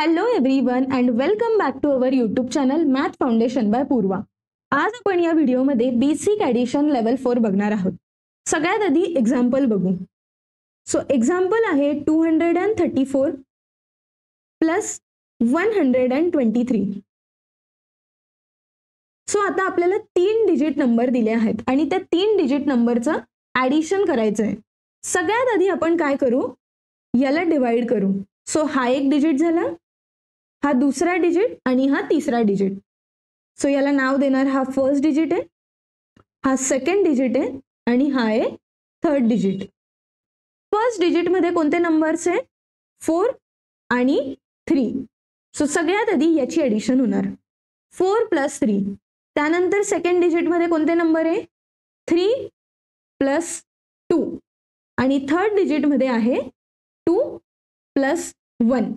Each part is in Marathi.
Hello everyone and welcome back to our YouTube channel math foundation by Purva. आज आपण या व्हिडिओमध्ये बेसिक ॲडिशन लेवल 4 बघणार आहोत. सगळ्यात आधी एक्झाम्पल बघू. सो एक्झाम्पल आहे 234 प्लस 123. सो आता आपल्याला 3 डिजिट नंबर दिले आहेत आणि त्या 3 डिजिट नंबरचं ॲडिशन करायचं आहे. सगळ्यात आधी आपण काय करू, याला डिवाइड करू. सो हा एक डिजिट झाला, हा दुसरा डिजिट आणि हा तिसरा डिजिट. सो याला नाव देणार, हा फर्स्ट डिजिट आहे, हा सेकंड डिजिट आहे आणि हा आहे थर्ड डिजिट. फर्स्ट डिजिट मध्ये कोणते नंबर्स आहे, 4 आणि 3. सो सगळ्यात आधी याची ॲडिशन होणार 4 प्लस 3. त्यानंतर सेकंड डिजिट मध्ये कोणते नंबर आहे, 3 प्लस 2 आणि थर्ड डिजिट मध्ये आहे 2 प्लस 1.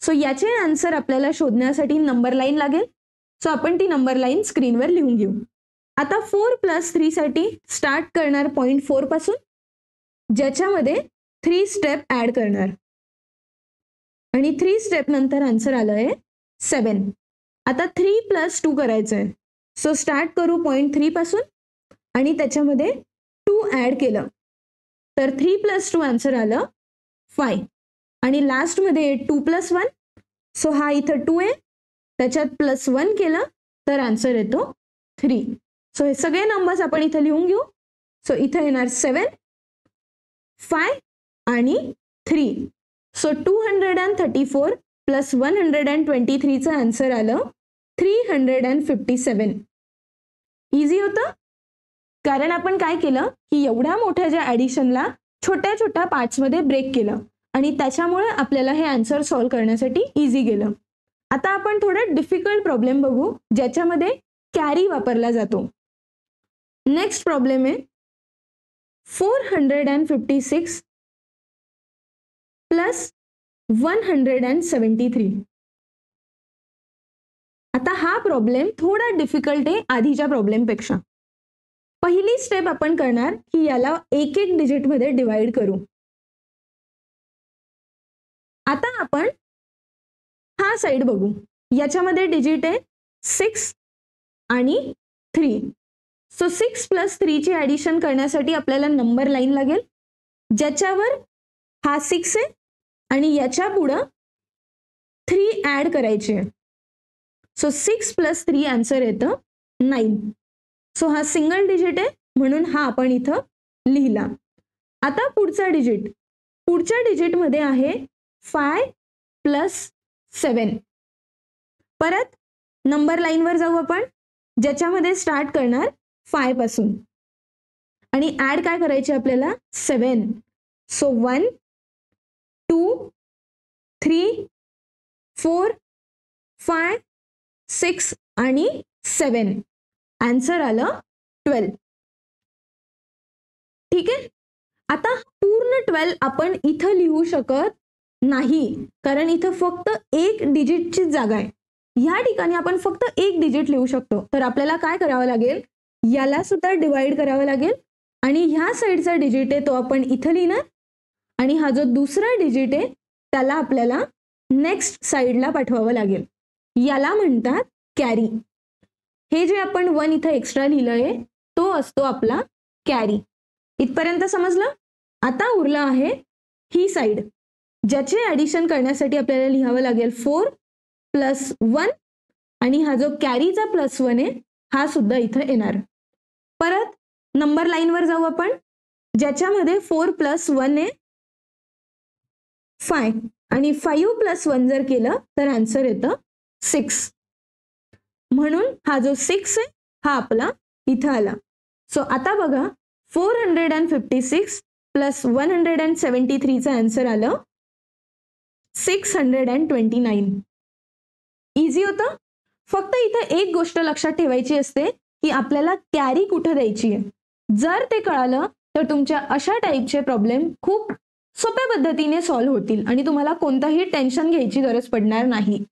सो याचे आन्सर आपल्याला शोधण्यासाठी नंबर लाईन लागेल. सो आपण ती नंबर लाईन स्क्रीनवर लिहून घेऊ. आता 4 प्लस 3 साठी स्टार्ट करणार पॉइंट 4 पासून, ज्याच्यामध्ये 3 स्टेप ऍड करणार आणि 3 स्टेप नंतर आन्सर आलं आहे 7. आता 3 प्लस 2 करायचं आहे. सो स्टार्ट करू पॉइंट 3 पासून आणि त्याच्यामध्ये 2 ऍड केलं तर 3 प्लस 2 आन्सर आलं 5. आणि लास्ट मध्ये 2 प्लस 1. सो हा इथं 2 आहे, त्याच्यात प्लस 1 केलं तर आन्सर येतो 3. सो हे सगळे नंबर्स आपण इथं लिहून घेऊ. सो इथं येणार 7, 5 आणि 3. सो 234 प्लस 123 चं आन्सर आलं 357. इझी होतं, कारण आपण काय केलं की एवढ्या मोठ्या ज्या ॲडिशनला छोट्या छोट्या पार्ट्समध्ये ब्रेक केलं आणि त्याच्यामुळे आपल्याला हे आन्सर सॉल्व्ह करण्यासाठी इझी गेलं. आता आपण थोडं डिफिकल्ट प्रॉब्लेम बघू, ज्याच्यामध्ये कॅरी वापरला जातो. नेक्स्ट प्रॉब्लेम आहे 456 प्लस 173. आता हा प्रॉब्लेम थोडा डिफिकल्ट आहे आधीच्या प्रॉब्लेमपेक्षा. पहिली स्टेप आपण करणार की याला एक एक डिजिट मध्ये डिवाइड करू. आता आपण हा साइड बघू. याच्यामध्ये डिजिट आहे 6 आणि 3. सो 6 प्लस 3 ची ॲडिशन करण्यासाठी आपल्याला नंबर लाईन लागेल, ज्याच्यावर हा 6 आहे आणि याच्या पुढं 3 ऍड करायचे. सो 6 प्लस 3 आन्सर येतं 9. सो हा सिंगल डिजिट आहे म्हणून हा आपण इथं लिहिला. आता पुढचा डिजिट, पुढच्या डिजिट मध्ये आहे 5 प्लस 7. परत नंबर लाईनवर जाऊ आपण, ज्याच्यामध्ये स्टार्ट करणार 5 पासून आणि ऍड काय करायचे आपल्याला 7. सो 1 2 3 4 5 6 आणि 7. आन्सर आलं 12. ठीक आहे. आता पूर्ण 12 आपण इथं लिहू शकत नाही, कारण इथं फक्त एक डिजिटची जागा आहे. ह्या ठिकाणी आपण फक्त एक डिजिट लिहू शकतो. तर आपल्याला काय करावं लागेल, याला सुद्धा डिवाइड करावं लागेल आणि ह्या साईडचा डिजिट आहे तो आपण इथं लिहिणार आणि हा जो दुसरा डिजिट आहे त्याला आपल्याला नेक्स्ट साईडला पाठवावं लागेल. याला म्हणतात कॅरी. हे जे आपण 1 इथं एक्स्ट्रा लिहिलंय तो असतो आपला कॅरी. इथपर्यंत समजलं. आता उरलं आहे ही साईड, ज्याचे ॲडिशन करण्यासाठी आपल्याला लिहावं लागेल 4 प्लस 1 आणि हा जो कॅरीचा प्लस 1 आहे हा सुद्धा इथं येणार. परत नंबर लाईनवर जाऊ आपण, ज्याच्यामध्ये 4 प्लस 1 आहे 5 आणि 5 प्लस 1 जर केलं तर आन्सर येतं 6. म्हणून हा जो 6 आहे हा आपला इथं आला. सो आता बघा 456 प्लस 173 चं आन्सर आलं 629. इझी होतं. फक्त इथं एक गोष्ट लक्षात ठेवायची असते की आपल्याला कॅरी कुठं द्यायची आहे. जर ते कळालं तर तुमच्या अशा टाईपचे प्रॉब्लेम खूप सोप्या पद्धतीने सॉल्व्ह होतील आणि तुम्हाला कोणताही टेन्शन घ्यायची गरज पडणार नाही.